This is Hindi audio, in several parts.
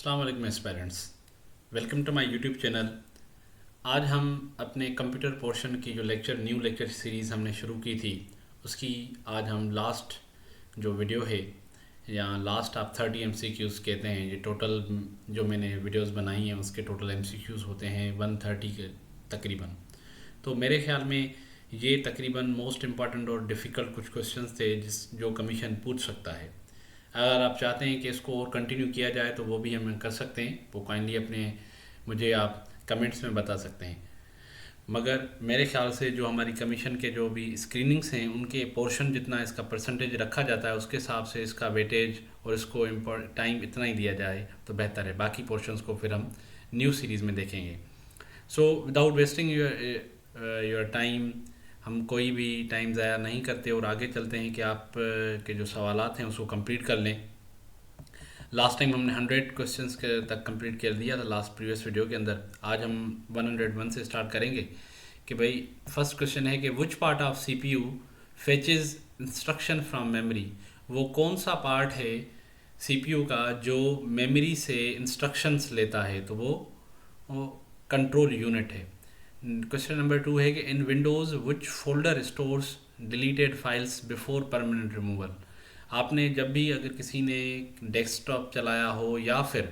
अस्सलाम वालेकुम aspirants, welcome to my YouTube channel. आज हम अपने कंप्यूटर पोर्शन की जो न्यू लेक्चर सीरीज़ हमने शुरू की थी उसकी आज हम लास्ट जो वीडियो है या लास्ट आप 30 MCQs कहते हैं। ये टोटल जो मैंने वीडियोस बनाई हैं उसके टोटल MCQs होते हैं 130 के तकरीबन। तो मेरे ख्याल में ये तकरीबन मोस्ट इम्पॉर्टेंट और डिफ़िकल्ट कुछ क्वेश्चंस थे जो कमीशन पूछ सकता है। अगर आप चाहते हैं कि इसको और कंटिन्यू किया जाए तो वो भी हम कर सकते हैं, वो काइंडली अपने मुझे आप कमेंट्स में बता सकते हैं। मगर मेरे ख्याल से जो हमारी कमीशन के जो भी स्क्रीनिंग्स हैं उनके पोर्शन जितना इसका परसेंटेज रखा जाता है उसके हिसाब से इसका वेटेज और इसको टाइम इतना ही दिया जाए तो बेहतर है। बाकी पोर्शंस को फिर हम न्यू सीरीज़ में देखेंगे। So without wasting your time, हम कोई भी टाइम ज़ाया नहीं करते और आगे चलते हैं कि आप के जो सवालात हैं उसको कंप्लीट कर लें। लास्ट टाइम हमने 100 क्वेश्चंस के तक कंप्लीट कर दिया था लास्ट प्रीवियस वीडियो के अंदर। आज हम 101 से स्टार्ट करेंगे कि भाई फर्स्ट क्वेश्चन है कि which part of CPU फेचेस instruction from memory. वो कौन सा पार्ट है CPU का जो मेमोरी से इंस्ट्रक्शंस लेता है, तो वो कंट्रोल यूनिट है। क्वेश्चन नंबर 2 है कि इन विंडोज़ विच folder stores deleted files before permanent removal. आपने जब भी अगर किसी ने डेस्कटॉप चलाया हो या फिर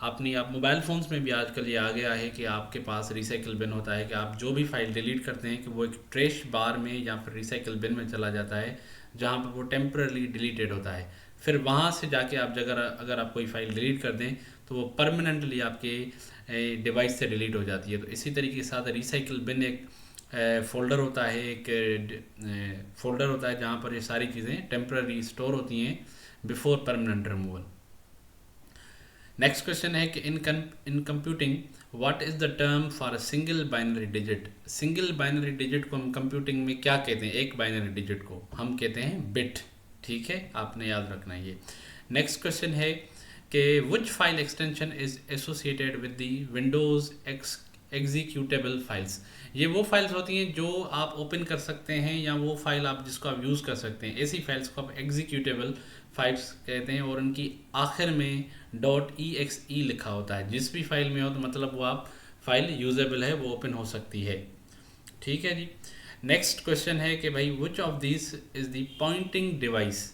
आप मोबाइल फ़ोन्स में भी आजकल ये आ गया है कि आपके पास रिसाइकिल बिन होता है कि आप जो भी फाइल डिलीट करते हैं कि वो एक ट्रेश बार में या फिर रिसाइकिल बिन में चला जाता है जहाँ पर वो टेम्परली डिलीटेड होता है। फिर वहाँ से जाके आप अगर आप कोई फ़ाइल डिलीट कर दें तो वो परमानेंटली आपके डिवाइस से डिलीट हो जाती है। तो इसी तरीके के साथ रिसाइकिल बिन एक फ़ोल्डर होता है, एक फ़ोल्डर होता है जहाँ पर ये सारी चीज़ें टेम्पररी स्टोर होती हैं before permanent removal. Next question है कि in computing what is the term for a single binary digit. Single binary digit को हम कंप्यूटिंग में क्या कहते हैं? एक बाइनरी डिजिट को हम कहते हैं बिट। ठीक है, आपने याद रखना है ये। नेक्स्ट क्वेश्चन है कि which file extension is associated with the Windows executable files. ये वो फाइल्स होती हैं जो आप ओपन कर सकते हैं या वो फाइल आप जिसको आप यूज़ कर सकते हैं। ऐसी फाइल्स को आप एग्जीक्यूटेबल फाइल्स कहते हैं और उनकी आखिर में .exe लिखा होता है। जिस भी फाइल में हो तो मतलब वो आप फाइल यूजेबल है, वो ओपन हो सकती है। ठीक है जी। नेक्स्ट क्वेश्चन है कि भाई which of this is the pointing device.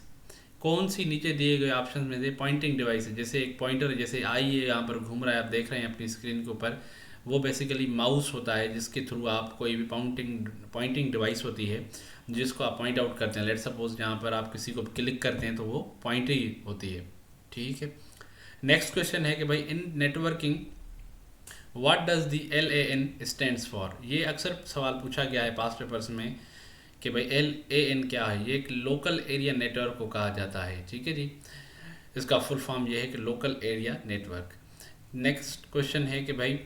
कौन सी नीचे दिए गए ऑप्शन में से पॉइंटिंग डिवाइस है? जैसे एक पॉइंटर, जैसे आई है यहाँ पर घूम रहा है, आप देख रहे हैं अपनी स्क्रीन के ऊपर, वो बेसिकली माउस होता है जिसके थ्रू आप कोई भी पॉइंटिंग डिवाइस होती है जिसको आप पॉइंट आउट करते हैं। लेट सपोज यहाँ पर आप किसी को क्लिक करते हैं तो वो पॉइंट ही होती है। ठीक है। नेक्स्ट क्वेश्चन है कि भाई in networking what does the LAN stands for. ये अक्सर सवाल पूछा गया है पास्ट पेपर्स में कि भाई LAN क्या है। ये एक लोकल एरिया नेटवर्क को कहा जाता है। ठीक है जी, इसका फुल फॉर्म ये है कि local area network. Next question है कि भाई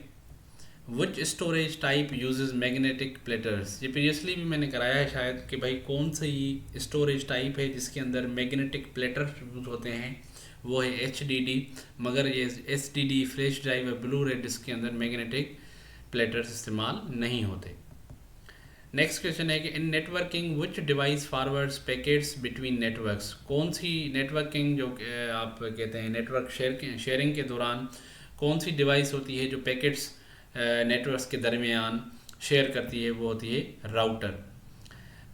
which storage type uses magnetic platters. ये प्रीवियसली भी मैंने कराया है शायद कि भाई कौन सी स्टोरेज टाइप है जिसके अंदर मैग्नेटिक प्लेटर यूज होते हैं। वो है HDD, मगर ये SSD फ्लैश ड्राइव और ब्लू रे डिस्क के अंदर मैग्नेटिक प्लेटर्स इस्तेमाल नहीं होते। नेक्स्ट क्वेश्चन है कि in networking which device forwards packets between networks. कौन सी नेटवर्किंग जो आप कहते हैं नेटवर्क शेयरिंग के दौरान कौन सी डिवाइस होती है जो पैकेट्स नेटवर्क्स के दरमियान शेयर करती है? वो होती है router.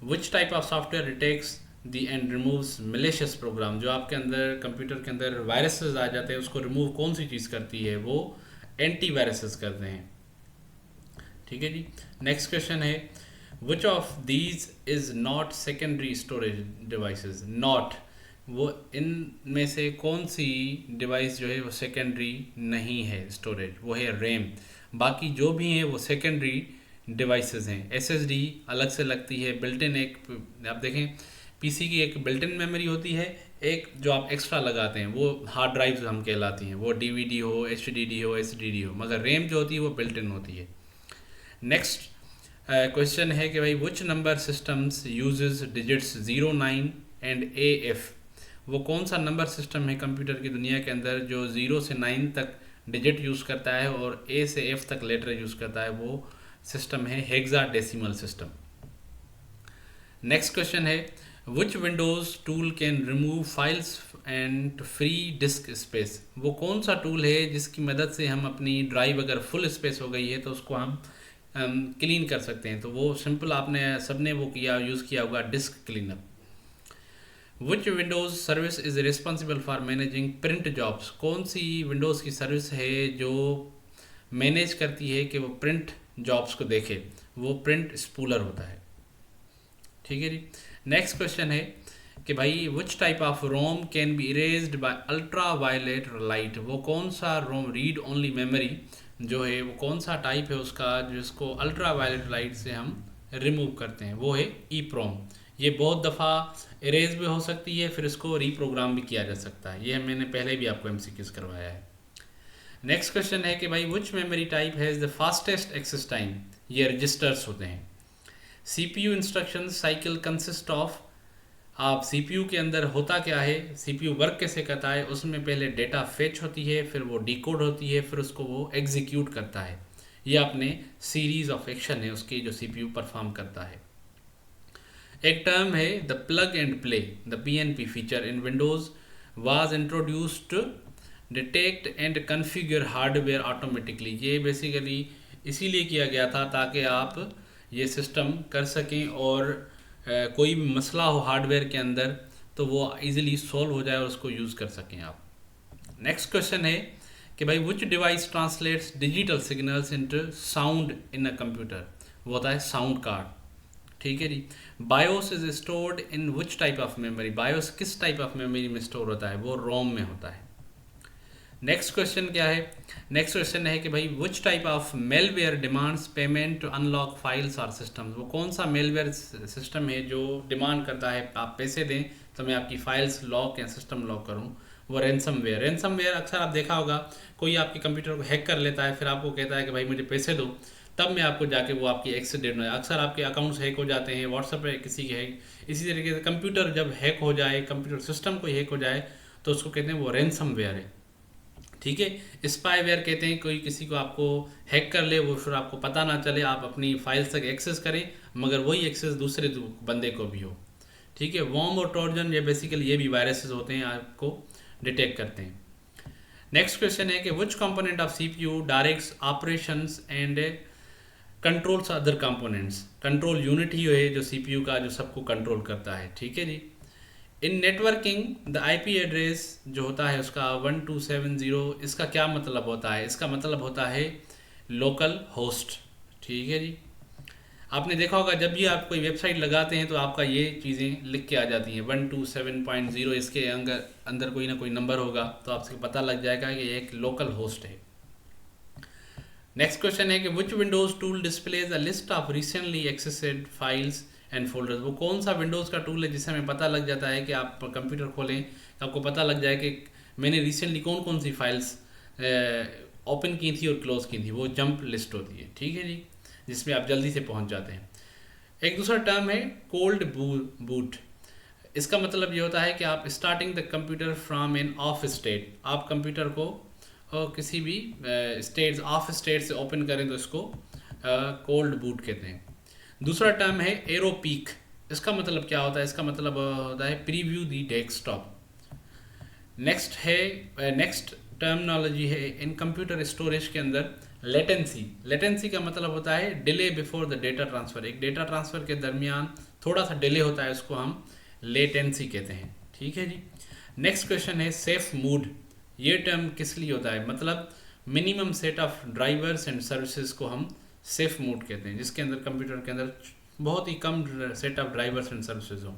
Which type of software detects the and removes malicious program. जो आपके अंदर कंप्यूटर के अंदर वायरसेस आ जाते हैं उसको रिमूव कौन सी चीज़ करती है? वो एंटी वायरसेस करते हैं। ठीक है जी। नेक्स्ट क्वेश्चन है which of these is not secondary storage devices. Not, वो इन में से कौन सी डिवाइस जो है वो सेकेंडरी नहीं है स्टोरेज? वो है रैम। बाकी जो भी हैं वो सेकेंडरी डिवाइसेस हैं। SSD अलग से लगती है, बिल्ट इन एक आप देखें PC की एक बिल्ट इन मेमोरी होती है, एक जो आप एक्स्ट्रा लगाते हैं वो हार्ड ड्राइव्स हम कहलाती हैं। वो DVD हो, HDD हो, SSD हो, मगर रैम जो होती है वो बिल्ट इन होती है। नेक्स्ट क्वेश्चन है कि भाई which number systems uses digits 0, 9 and AF। वो कौन सा नंबर सिस्टम है कंप्यूटर की दुनिया के अंदर जो 0 से 9 तक डिजिट यूज़ करता है और A से F तक लेटर यूज़ करता है? वो सिस्टम है हेक्साडेसिमल सिस्टम। नेक्स्ट क्वेश्चन है which Windows tool can remove files and free disk space, वो कौन सा टूल है जिसकी मदद से हम अपनी ड्राइव अगर फुल स्पेस हो गई है तो उसको हम क्लीन कर सकते हैं। तो वो सिंपल आपने सबने वो किया यूज़ किया होगा, disc cleanup. Which Windows service is responsible for managing print jobs, कौन सी विंडोज़ की सर्विस है जो मैनेज करती है कि वो प्रिंट जॉब्स को देखे, वो प्रिंट स्पूलर होता है। ठीक है जी। नेक्स्ट क्वेश्चन है कि भाई which type of ROM can be erased by ultra violet light, वो कौन सा रोम रीड ओनली मेमोरी जो है वो कौन सा टाइप है उसका जिसको अल्ट्रा वायलेट लाइट से हम रिमूव करते हैं, वो है ई प्रोम। ये बहुत दफ़ा इरेज भी हो सकती है, फिर इसको रीप्रोग्राम भी किया जा सकता है, ये मैंने पहले भी आपको एमसीक्यूज करवाया है। नेक्स्ट क्वेश्चन है कि भाई which memory type has the fastest access time, ये रजिस्टर्स होते हैं। CPU instruction cycle consist of, आप सीपीयू के अंदर होता क्या है, सीपीयू वर्क कैसे करता है, उसमें पहले डेटा फेच होती है, फिर वो डिकोड होती है, फिर उसको वो एग्जीक्यूट करता है। ये अपने सीरीज ऑफ एक्शन है उसकी जो सीपीयू परफॉर्म करता है। एक टर्म है the plug and play, the PnP feature in Windows was introduced to detect and configure hardware automatically, ये बेसिकली इसीलिए किया गया था ताकि आप ये सिस्टम कर सकें और कोई भी मसला हो हार्डवेयर के अंदर तो वो इजीली सॉल्व हो जाए और उसको यूज़ कर सकें आप। नेक्स्ट क्वेश्चन है कि भाई which device translates digital signals into sound in a computer, वो होता है साउंड कार्ड। ठीक है जी। BIOS is stored in which type of memory, BIOS किस टाइप ऑफ मेमोरी में स्टोर होता है, वो रोम में होता है। नेक्स्ट क्वेश्चन क्या है, नेक्स्ट क्वेश्चन है कि भाई which type of malware demands payment to unlock files और सिस्टम्स, वो कौन सा मेलवेयर सिस्टम है जो डिमांड करता है आप पैसे दें तो मैं आपकी फाइल्स लॉक या सिस्टम लॉक करूं, वो रैंसमवेयर। रैंसमवेयर अक्सर आप देखा होगा कोई आपके कंप्यूटर को हैक कर लेता है, फिर आपको कहता है कि भाई मुझे पैसे दो, तब मैं आपको जाके वो आपकी एक्सेस देना है। अक्सर आपके अकाउंट्स हैक हो जाते हैं, व्हाट्सएप पे किसी के हैक, इसी तरीके से कंप्यूटर जब हैक हो जाए, कंप्यूटर सिस्टम कोई हैक हो जाए तो उसको कहते हैं वो रैंसमवेयर है। ठीक है। स्पाईवेयर कहते हैं कोई किसी को आपको हैक कर ले, वो फिर आपको पता ना चले, आप अपनी फाइल्स तक एक्सेस करें मगर वही एक्सेस दूसरे बंदे को भी हो। ठीक है। वॉर्म और ट्रोजन ये बेसिकली ये भी वायरसेस होते हैं, आपको डिटेक्ट करते हैं। नेक्स्ट क्वेश्चन है कि which component of CPU directs operations and controls other components, control unit ही है जो सीपीयू का जो सबको कंट्रोल करता है। ठीक है जी। इन नेटवर्किंग द आईपी एड्रेस जो होता है उसका 1270, इसका क्या मतलब होता है, इसका मतलब होता है लोकल होस्ट। ठीक है जी। आपने देखा होगा जब भी आप कोई वेबसाइट लगाते हैं तो आपका ये चीज़ें लिख के आ जाती हैं 127.0, इसके अंदर कोई ना कोई नंबर होगा तो आपसे पता लग जाएगा कि ये एक लोकल होस्ट है। नेक्स्ट क्वेश्चन है कि which Windows tool displays a list of recently accessed files and folders, वो कौन सा विंडोज़ का टूल है जिससे हमें पता लग जाता है कि आप कंप्यूटर खोलें तो आपको पता लग जाए कि मैंने रिसेंटली कौन कौन सी फाइल्स ओपन की थी और क्लोज की थी, वो जंप लिस्ट होती है। ठीक है जी, जिसमें आप जल्दी से पहुंच जाते हैं। एक दूसरा टर्म है कोल्ड बूट, इसका मतलब ये होता है कि आप starting the computer from an off state, आप कंप्यूटर को किसी भी स्टेट्स ऑफ स्टेट से ओपन करें तो इसको कोल्ड बूट कहते हैं। दूसरा टर्म है एरो पीक, इसका मतलब क्या होता है, इसका मतलब होता है प्रीव्यू दी डेस्कटॉप। नेक्स्ट टर्मिनोलॉजी है इन कंप्यूटर स्टोरेज के अंदर लेटेंसी, लेटेंसी का मतलब होता है delay before the data transfer, एक डेटा ट्रांसफ़र के दरमियान थोड़ा सा डिले होता है, उसको हम लेटेंसी कहते हैं। ठीक है जी। नेक्स्ट क्वेश्चन है सेफ मूड, ये टर्म किस लिए होता है, मतलब minimum set of drivers and services को हम सेफ मोड कहते हैं, जिसके अंदर कंप्यूटर के अंदर बहुत ही कम set of drivers and services हो।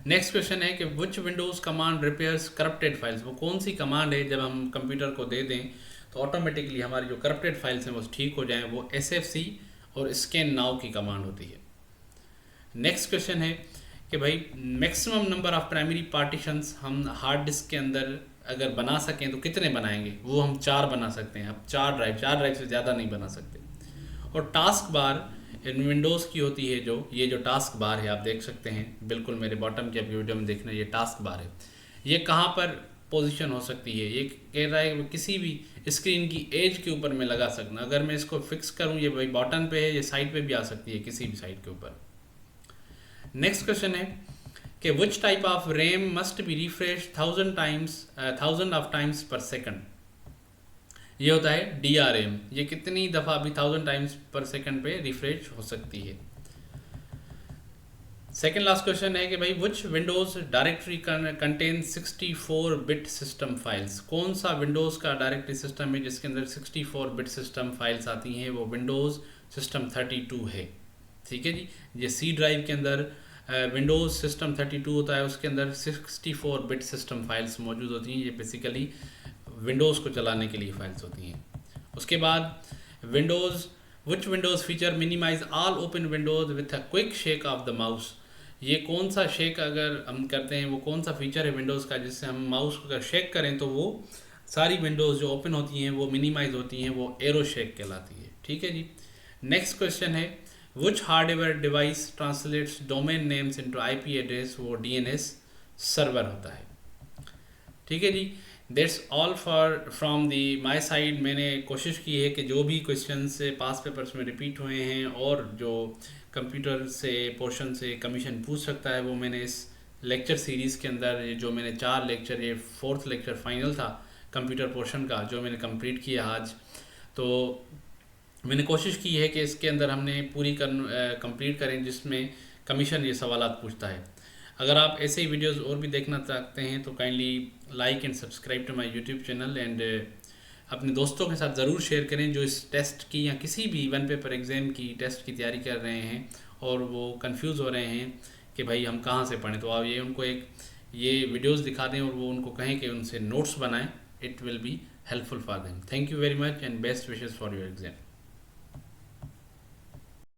नेक्स्ट क्वेश्चन है कि which Windows command repairs corrupted files, वो कौन सी कमांड है जब हम कंप्यूटर को दे दें तो ऑटोमेटिकली हमारी जो करप्टेड फाइल्स हैं वो ठीक हो जाएं, वो SFC और स्कैन नाउ की कमांड होती है। नेक्स्ट क्वेश्चन है कि भाई maximum number of primary partitions हम हार्ड डिस्क के अंदर अगर बना सकें तो कितने बनाएंगे, वो हम 4 बना सकते हैं। अब 4 ड्राइव से ज़्यादा नहीं बना सकते। और टास्क बार इन विंडोज़ की होती है, जो ये जो टास्क बार है आप देख सकते हैं बिल्कुल मेरे बॉटम के वीडियो में देखना, ये टास्क बार है, ये कहाँ पर पोजीशन हो सकती है, ये कह रहा है किसी भी स्क्रीन की एज के ऊपर मैं लगा सकना। अगर मैं इसको फिक्स करूँ ये भाई बॉटम पे है, ये साइड पे भी आ सकती है किसी भी साइड के ऊपर। नेक्स्ट क्वेश्चन है कि विच type of RAM must be refresh 1000 पर सेकंड। ये होता है DRM, ये कितनी दफ़ा भी 1000 टाइम्स पर सेकंड पे रिफ्रेश हो सकती है। सेकेंड लास्ट क्वेश्चन है कि भाई which Windows directory contain 64 bit system files. कौन सा विंडोज़ का डायरेक्टरी सिस्टम है जिसके अंदर 64 बिट सिस्टम फाइल्स आती हैं? वो विंडोज़ सिस्टम 32 है। ठीक है जी, ये सी ड्राइव के अंदर विंडोज़ सिस्टम 32 होता है, उसके अंदर 64 बिट सिस्टम फाइल्स मौजूद होती हैं। ये बेसिकली विंडोज़ को चलाने के लिए फाइल्स होती हैं। उसके बाद Windows which Windows feature minimise all open windows with a quick shake of the mouse. ये कौन सा शेक अगर हम करते हैं, वो कौन सा फीचर है विंडोज़ का जिससे हम माउस को अगर शेक करें तो वो सारी विंडोज़ जो ओपन होती हैं वो मिनिमाइज होती हैं, वो एरो शेक कहलाती है। ठीक है जी। नेक्स्ट क्वेश्चन है which hardware device translates domain names into IP address. वो DNS सर्वर होता है। ठीक है जी। That's all for from the my side. मैंने कोशिश की है कि जो भी क्वेश्चन से पास पेपर्स में रिपीट हुए हैं और जो कंप्यूटर से पोर्शन से कमीशन पूछ सकता है वो मैंने इस लेक्चर सीरीज़ के अंदर, जो मैंने 4 लेक्चर, ये 4th लेक्चर फाइनल था कंप्यूटर पोर्शन का जो मैंने कंप्लीट किया आज। तो मैंने कोशिश की है कि इसके अंदर हमने पूरी कंप्लीट करें जिसमें कमीशन ये सवालात पूछता है। अगर आप ऐसे ही वीडियोस और भी देखना चाहते हैं तो kindly like and subscribe to my YouTube channel and अपने दोस्तों के साथ ज़रूर शेयर करें जो इस टेस्ट की या किसी भी वन पेपर एग्ज़ाम की टेस्ट की तैयारी कर रहे हैं और वो कंफ्यूज हो रहे हैं कि भाई हम कहाँ से पढ़ें। तो आप ये उनको एक ये वीडियोस दिखा दें और वो उनको कहें कि उनसे नोट्स बनाएं। It will be helpful for them. Thank you very much and best wishes for your exam.